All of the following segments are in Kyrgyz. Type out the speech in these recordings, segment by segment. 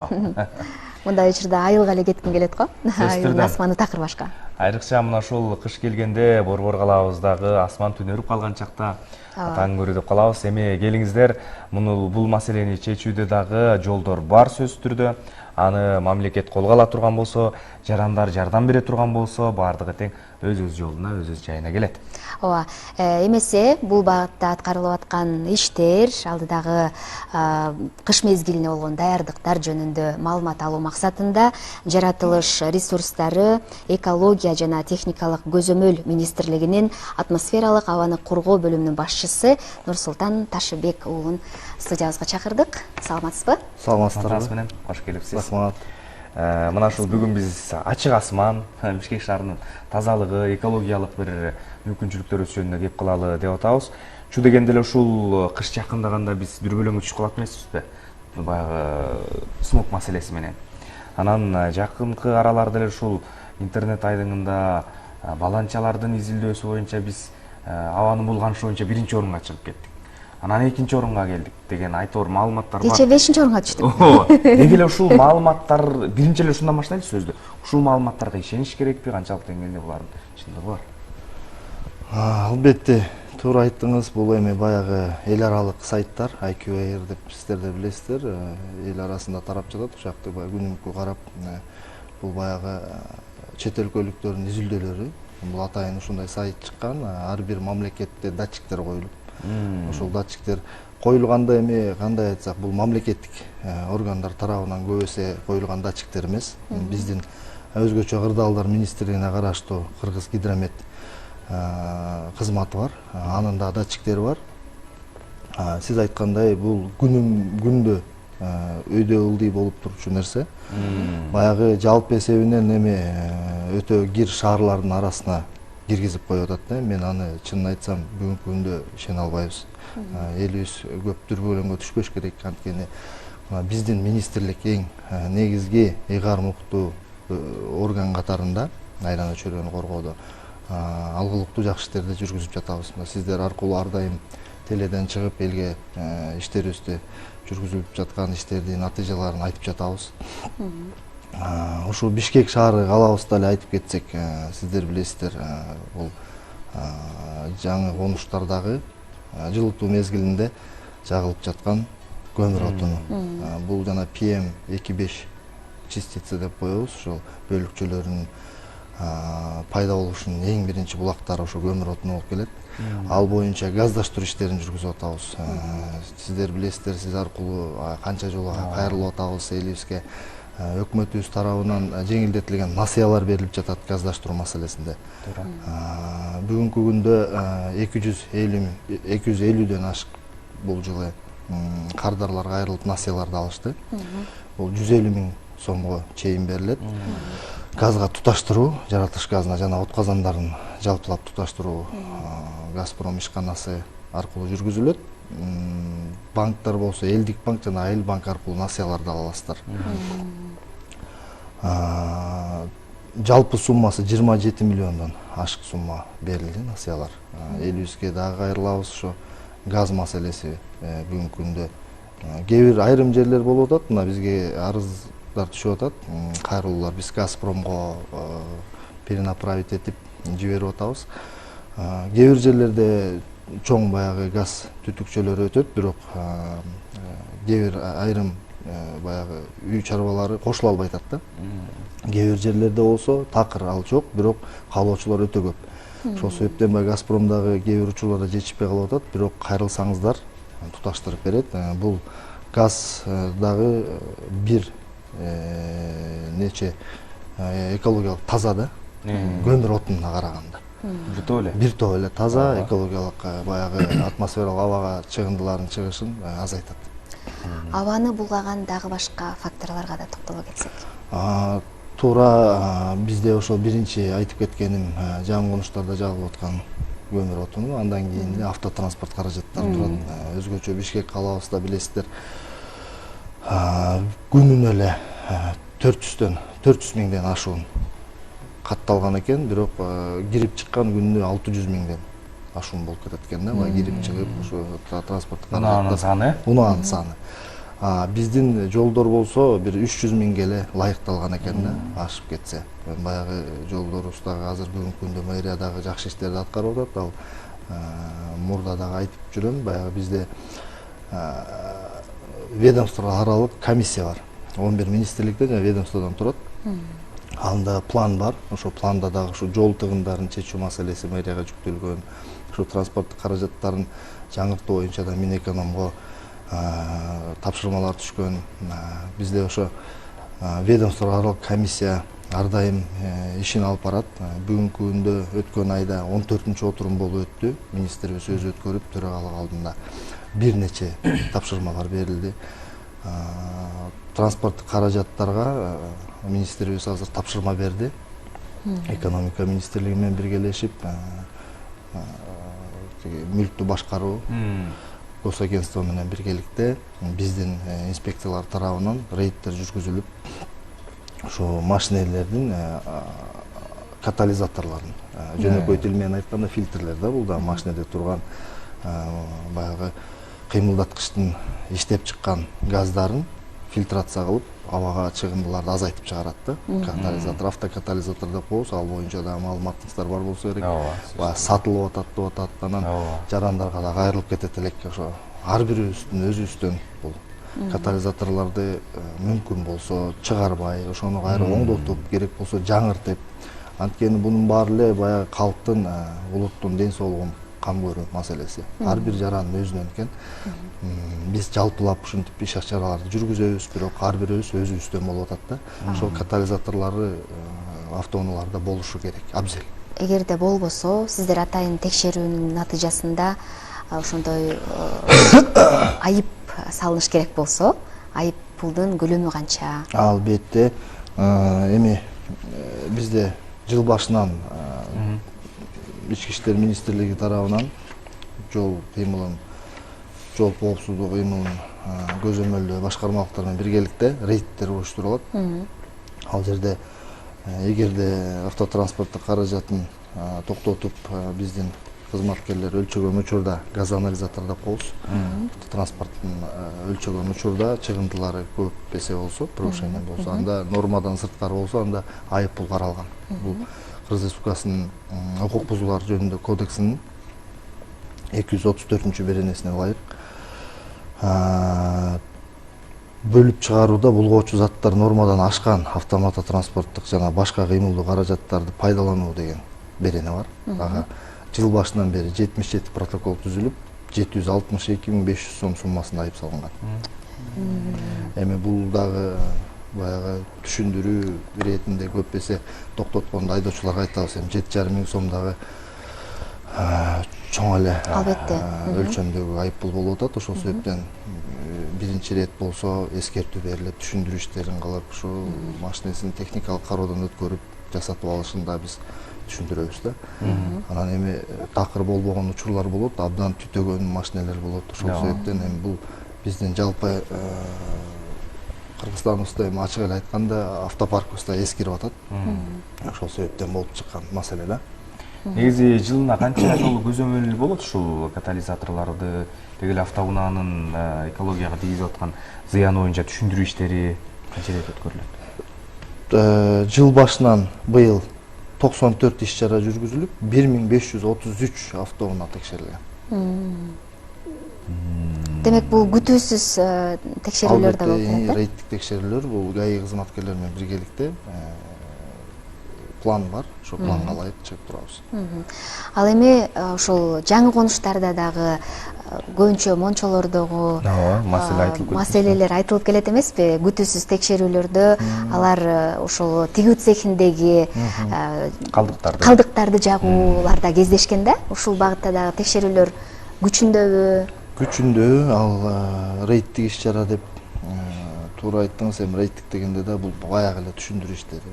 Мындай учурда айылга эле кетким келет го. Айылдын Сөзсүрдөн. асманы такыр башка. Айрыкча мына ушул кыш келгенде борбор калабыздагы асман түнөрүп калган чакта таң көрүү деп калабыз. Эми келиңиздер, бул маселени чечүүдө дагы жолдор бар сөзсүз түрдө. Аны мамлекет колго ала турган болсо, жарандар жардам бере турган болсо, баардыгы тең өз жолуна, өз жайына келет. Ооба. Эмесе бул багытта аткарылып аткан иштер, алдыдагы кыш мезгилине болгон даярдыктар жөнүндө маалымат алуу максатында жаратылыш ресурстары, экология жана техникалык көзөмөл министрлигинин атмосфералык абаны коргоо бөлүмүнүн башчысы Нурсултан Ташыбек уулун студиябызга чакырдык. Саламатсызбы? Саламатсызбы? Кош келипсиз. Рахмат. Мына ушул бүгүн биз ачык асман, Бишкек шаарынын тазалыгы, экологиялык бир мүмкүнчүлүктөрү жөнүндө кеп кылалы деп атабыз. Чу дегенде эле ушул кыш жакындаганда биз бир бөлөңгө түшүп калат эмеспизби? Баягы смог маселеси менен. Анан жакынкы араларда эле ушул интернет айдыңында баланчалардын изилдөөсү боюнча биз абанын булганышы боюнча биринчи орунга чыгып кеттик. Анан экинчи орунга келдик деген айтор маалыматтар бар. Кечээ 5-чи орунга түштүк. Деги эле ушул маалыматтар биринчи эле ушундан баштайлы сөздү. Ушул маалыматтарга ишениш керекпи? Канчалык деңгээлде булардын чындыгы бар? Албетте, туура айттыңыз. Бул эми баягы эл аралык сайттар, IQAir деп сиздер да билесиздер, эл арасында тарап жатат. Ушакты баягы күнүмкү карап, бул баягы чет өлкөлүктөрдүн изилдөөлөрү. Бул атайын ушундай сайт чыккан, ар бир мамлекетте датчиктер коюлуп. Ошол датчиктер коюлганда эми кандай айтсак, бул мамлекеттик органдар тарабынан көп эсе коюлган датчиктер эмес. Биздин өзгөчө Кырдаалдар министрлигине караштуу Кыргыз гидромет кызматы бар. Анын да датчиктери бар. Сиз айткандай, бул күндө өйдө ылдый болуп турчу нерсе. Баягы жалпы эсебинен эми өтө кир шаарлардын арасына киргизип коюп атат да. Мен аны чынын айтсам бүгүнкү күндө ишене албайбыз. Элибиз көп дүрбөлөңгө түшпөш керек, анткени биздин министрлик эң негизги ыйгарым укуктуу орган катарында айлана чөйрөнү коргоодо алгылыктуу жакшы иштерди жүргүзүп жатабыз. Сиздер аркылуу ар дайым теледен чыгып элге иштерибизди жүргүзүлүп жаткан иштердин натыйжаларын айтып жатабыз. Ушул Бишкек шаары калабызда эле айтып кетсек, сиздер билесиздер, бул жаңы конуштардагы жылытуу мезгилинде жагылып жаткан көмүр отуну. Бул жана PM2,5 частица деп коебуз. Ошол бөлүкчөлөрүнүн пайда болушунун эң биринчи булактары ошо көмүр отуну болуп келет. Ал боюнча газдаштыруу иштерин жүргүзүп атабыз. Сиздер билесиздер, сиз аркылуу канча жолу кайрылып атабыз элибизге. Өкмөтүбүз тарабынан жеңилдетилген насыялар берилип жатат газдаштыруу маселесинде. Бүгүнкү күндө 250ден ашык бул жылы кардарларга айрылып насыяларды алышты. Бул 150 000 сомго чейин берилет. Газга туташтыруу, жаратылыш газына жана от казандарын жалпылап туташтыруу Газпром ишканасы аркылуу жүргүзүлөт. Банктар болсо Элдик банк жана Айыл банк аркылуу насыяларды ала аласыздар. Жалпы суммасы 27 миллиондон ашык сумма берилди насыялар. Элибизге дагы кайрылабыз. Ошо газ маселеси бүгүнкү күндө кээ бир айрым жерлер болуп атат. Мына бизге арыздар түшүп атат. Кайрылуулар биз Газпромго перенаправить этип жиберип атабыз. Кээ бир жерлерде чоң баягы газ түтүкчөлөрү өтөт, бирок кээ бир айрым баягы үй чарбалары кошула албай атат да. Кээ бир жерлерде болсо такыр ал жок, бирок каалоочулар өтө көп. Ошол себептен Газпромдагы кээ бир учурларда жетишпей калып атат, бирок кайрылсаңыздар туташтырып берет. Бул газ дагы бир нече экологиялык таза да, көмүр отунуна караганда. Бир топ эле таза, экологиялык баягы атмосфералык абага чыгындылардын чыгышын азайтат. Абаны булгаган дагы башка факторлорго да токтоло кетсек. Туура бизде ошол биринчи айтып кеткеним жаңы конуштарда жагылып аткан көмүр отуну, андан кийин автотранспорт каражаттары турат. Өзгөчө Бишкек калабызда билесиздер, күнүнө эле 400 000ден ашуун катталган экен, бирок кирип чыккан күнүнө 600 000ден ашуун болуп кетет экен да. Кирип чыгып ошо транспорттук унаанын саны. Унаанын саны. Биздин жолдор болсо бир 300 миңге эле ылайыкталган экен да, ашып кетсе. Баягы жолдорубуз дагы азыр бүгүнкү күндө мэрия дагы жакшы иштерди аткарып атат. Ал мурда дагы айтып жүрөм, баягы бизде ведомство аралык комиссия бар. 11 министрликтен жана ведомстводон турат. Анда план бар. Ошо планда дагы ушу жол тыгындарын чечүү маселеси мэрияга жүктөлгөн. Ушу транспорттук каражаттарын жаңыртуу боюнча да Минэкономго тапшырмалар түшкөн. Бизде ошо ведомство аралык комиссия ар дайым ишин алып барат. Бүгүнкү күндө өткөн айда 14-отурум болуп өттү. Министрибиз өзү өткөрүп, төрагалык алдында бир нече тапшырмалар берилди. Транспорттук каражаттарга министрибиз азыр тапшырма берди. Экономика министрлиги менен биргелешип мүлктү башкаруу госагентство менен биргеликте биздин инспекциялар тарабынан рейдтер жүргүзүлүп, ошо машинелердин катализаторлорун, жөнөкөй тил менен айтканда фильтрлер да, бул да машинеде турган баягы кыймылдаткычтын иштеп чыккан газдарын фильтрация кылып, абага чыгындыларды азайтып чыгарат да. Катализатор, автокатализатор деп коебуз, ал боюнча да маалыматыңыздар бар болсо керек. Баягы сатылып атат деп атат, анан жарандарга да кайрылып кетет элек. Ошо ар бирибиздин өзүбүздөн бул катализаторлорду мүмкүн болсо чыгарбай, ошону кайра оңдотуп, керек болсо жаңыртып. Анткени бунун баары эле баягы калктын, улуттун ден соолугун кам көрүү маселеси. Ар бир жарандын өзүнөн экен. Биз жалпылап ушинтип иш чараларды жүргүзөбүз, бирок ар бирибиз өзүбүздөн болуп атат да. Ошол катализаторлору автоунааларда болушу керек, абзел. Эгерде болбосо, сиздер атайын текшерүүнүн натыйжасында ошондой айып салыныш керек болсо, айып пулдун көлөмү канча? Албетте, эми бизде жыл башынан Ички иштер министрлиги тарабынан жол кыймылын, жол коопсуздугу кыймылын көзөмөлдөө башкармалыктар менен биргеликте рейдтер уюштурулат. Ал жерде эгерде автотранспорттук каражатын токтотуп, биздин кызматкерлер өлчөгөн учурда, газ анализатор деп коебуз, транспорттун өлчөгөн учурда чыгындылары көп эсе болсо, превышение болсо, анда нормадан сырткары болсо, анда айып пул каралган. Бул Кыргыз Республикасынын укук бузуулар жөнүндө кодексинин 234 беренесине ылайык бөлүп чыгарууда булгоочу заттар нормадан ашкан автомототранспорттук жана башка кыймылдуу каражаттарды пайдалануу деген берене бар. Ага жыл башынан бери 77 протокол түзүлүп, 762.500 сом суммасында айып салынган. Эми бул дагы баягы түшүндүрүү иретинде көп эсе токтоткондо айдоочуларга айтабыз, эми 7,5 миң сом дагы чоң эле өлчөмдөгү айып пул болуп атат. Ошол себептен биринчи ирет болсо эскертүү берилип, түшүндүрүү иштерин кылып, ушул машинесин техникалык кароодон өткөрүп жасатып алышын да биз түшүндүрөбүз да. Анан эми такыр болбогон учурлар болот, абдан түтөгөн машинелер болот. Ошол себептен эми бул биздин жалпы Кыргызстаныбызда эми ачык эле айтканда автопаркыбызда эскирип атат. Ошол себептен болуп чыккан маселе да. Негизи жылына канча жолу көзөмөл болот ушул катализаторлорду, деги эле автоунаанын экологияга тийгизип аткан зыяны боюнча түшүндүрүү иштери канча рет өткөрүлөт? Жыл башынан быйыл 94 иш чара жүргүзүлүп, 1533 автоунаа текшерилген. Демек бул күтүүсүз текшерүүлөр да болуп атат. Рейдтик текшерүүлөр бул ГАИ кызматкерлери менен биргеликте план бар, ошол планга ылайык чыгып турабыз. Ал эми ошол жаңы конуштарда дагы көбүнчө мончолордогу маселелер айтылып келет эмеспи? Күтүүсүз текшерүүлөрдө алар ошол тигүү цехиндеги калдыктарды жагууларда кездешкен да? Ушул багытта дагы текшерүүлөр күчүндөбү? Күчүндө, ал рейдтик иш чара деп туура айттыңыз. Эми рейдтик дегенде да бул баягы эле түшүндүрүү иштери.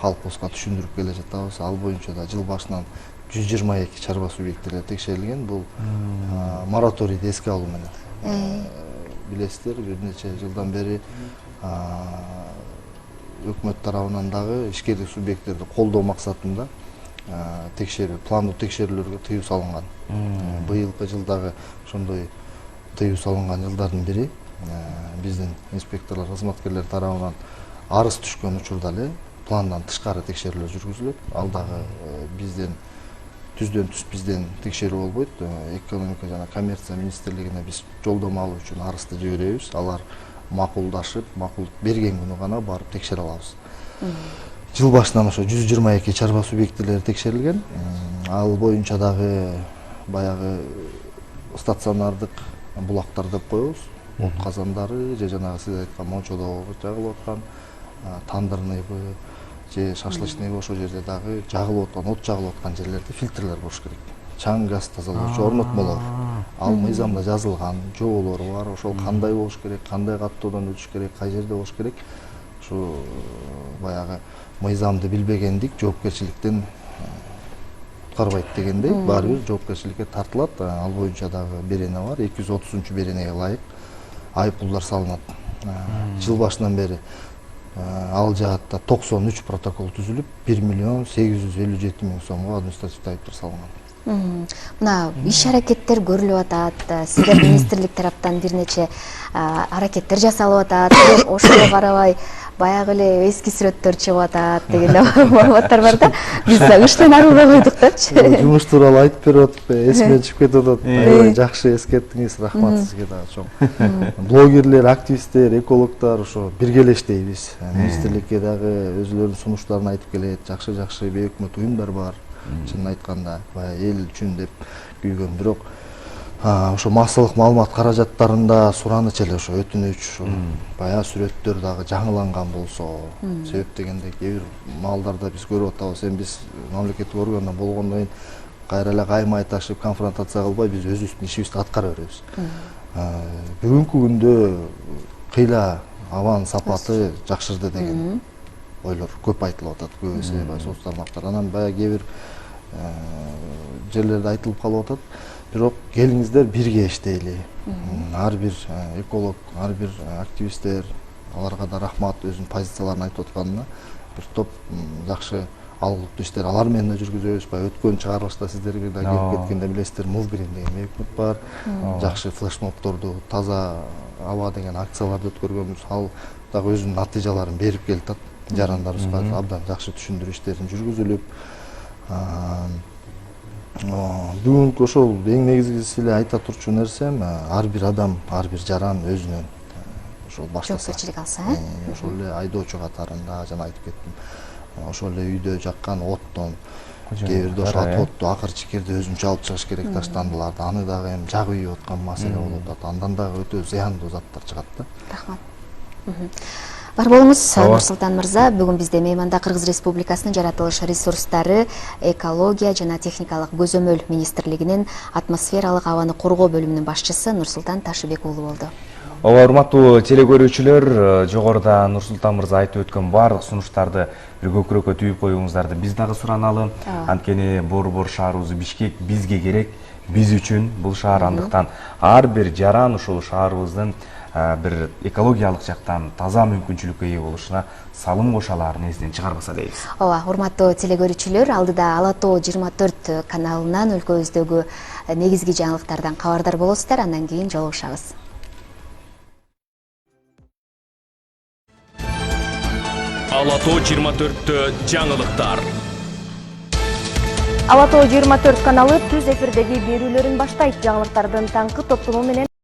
Калкыбызга түшүндүрүп келе жатабыз. Ал боюнча да жыл башынан 122 чарба субъектилери текшерилген. Бул мораторийди эске алуу менен. Билесиздер, бир нече жылдан бери өкмөт тарабынан дагы ишкерлик субъекттерди колдоо максатында текшерүү, пландуу текшерүүлөргө тыюу салынган. Быйылкы жылдагы ошондой тыюу салынган жылдардын бири биздин инспекторлор, кызматкерлер тарабынан арыз түшкөн учурда эле пландан тышкары текшерүүлөр жүргүзүлөт. Ал дагы бизден түздөн түз бизден текшерүү болбойт. Экономика жана коммерция министрлигине биз жолдомо алуу үчүн арызды жиберебиз. Алар макулдашып, макулдук берген күнү гана барып текшере алабыз. Жыл башынан ошо 122 чарба субъектилери текшерилген. Ал боюнча дагы баягы стационардык булактар деп коебуз. От казандары же жанагы сиз айткан мончодо жагылып аткан тандырныйбы же шашлычныйбы ошол жерде дагы жагылып аткан, от жагылып аткан жерлерде фильтрлер болуш керек. Чаң газ тазалоочу орнотмолор. Ал мыйзамда жазылган, жоолору бар. Ошол кандай болуш керек, кандай каттоодон өтүш керек, кай жерде болуш керек. Ушу баягы мыйзамды билбегендик жоопкерчиликтен куткарбайт дегендей, баары бир жоопкерчиликке тартылат. Ал боюнча дагы берене бар. 230 беренеге ылайык айыппулдар салынат. Жыл башынан бери ал жаатта 93 протокол түзүлүп, 1.857.000 сомго административдик айыптар салынган. Мына иш-аракеттер көрүлүп атат. Сиздер министрлик тараптан бир нече аракеттер жасалып атат. Ошого карабай баягы эле эски сүрөттөр чыгып атат деген маалыматтар бар да. Биз ыштан арылбай койдук дачы. Жумуш тууралуу айтып берип атып, эсимен чыгып кетип атат. Аябай жакшы эскерттиңиз, рахмат сизге дагы чоң. Блогерлер, активисттер, экологдор ошо биргелештейбиз. Министрликке дагы өзүлөрүнүн сунуштарын айтып келет. Жакшы бейөкмөт уюмдар бар. Чынын айтканда, баягы эл үчүн деп күйгөн, бирок ошо массалык маалымат каражаттарында сураныч эле ошо өтүнүч, баягы сүрөттөр дагы жаңыланган болсо, себеп дегенде кээ бир маалдарда биз көрүп атабыз. Эми биз мамлекеттик органда болгондон кийин кайра эле каймай ташып конфронтация кылбай биз өзүбүздүн ишибизди аткара беребиз. Бүгүнкү күндө кыйла абанын сапаты жакшырды деген ойлор көп айтылып атат, көбүсү соц тармактар. Анан баягы кээ бир жерлерде айтылып калып атат. Бирок келиңиздер бирге иштейли. Ар бир эколог, ар бир активисттер, аларга да рахмат өзүнүн позицияларын айтып атканына. Бир топ жакшы алгылыктуу иштер алар менен да жүргүзөбүз. Баягы өткөн чыгарылышта сиздерге да келип кеткенде билесиздер, Мувгрин деген мейөкмөт бар. Жакшы флешмобдорду, таза аба деген акцияларды өткөргөнбүз. Ал дагы өзүнүн натыйжаларын берип келатат. Жарандарыбызга абдан жакшы түшүндүрүү иштерин жүргүзүлүп, бүгүнкү ошол эң негизгиси эле айта турчу нерсем, ар бир адам, ар бир жаран өзүнөн ошол баштаса, жоопкерчилик алса, ошол эле айдоочу катарында жана айтып кеттим. Ошол эле үйдө жаккан оттон, кээ бирде ошо отто акыр чикирди өзүнчө алып чыгыш керек таштандыларды, аны дагы эми жагып ийип аткан маселе болуп атат. Андан дагы өтө зыяндуу заттар чыгат да. Рахмат. Бар болуңуз, Нурсултан мырза. Бүгүн бизде мейманда Кыргыз Республикасынын жаратылыш ресурстары, экология жана техникалык көзөмөл министрлигинин атмосфералык абаны коргоо бөлүмүнүн башчысы Нурсултан Ташыбек уулу болду. Ооба, урматтуу телекөрүүчүлөр, жогоруда Нурсултан мырза айтып өткөн баардык сунуштарды бир көкүрөккө түйүп коюңуздарды биз дагы сураналы. Анткени Борбор шаарыбыз Бишкек бизге керек, биз үчүн бул шаар, андыктан ар бир жаран ушул шаарыбыздын бир экологиялык жактан таза мүмкүнчүлүккө ээ болушуна салым кошо алаарын эсинен чыгарбаса дейбиз. Ооба, урматтуу телекөрүүчүлөр, алдыда Ала Тоо 24 каналынан өлкөбүздөгү негизги жаңылыктардан кабардар болосуздар, андан кийин жолугушабыз. Ала Тоо 24 жаңылыктар. Ала Тоо 24 каналы түз эфирдеги берүүлөрүн баштайт. Жаңылыктардын таңкы топтому менен